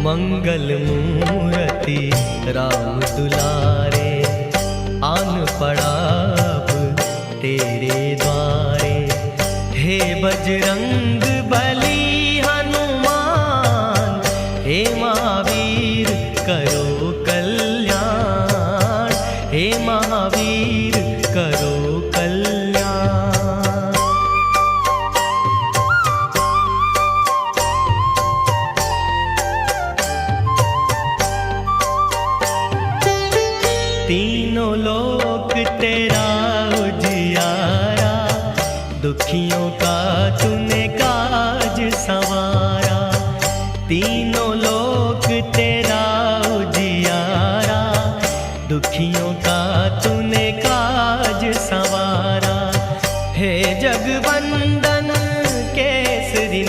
मंगल मूर्ति राम दुलारे, आन पड़ा अब तेरे द्वारे। हे बजरंग बली हनुमान, हे महावीर करो कल्याण, हे महावीर करो कल्याण। तीनों लोक तेरा उजियारा, दुखियों का तूने काज संवारा।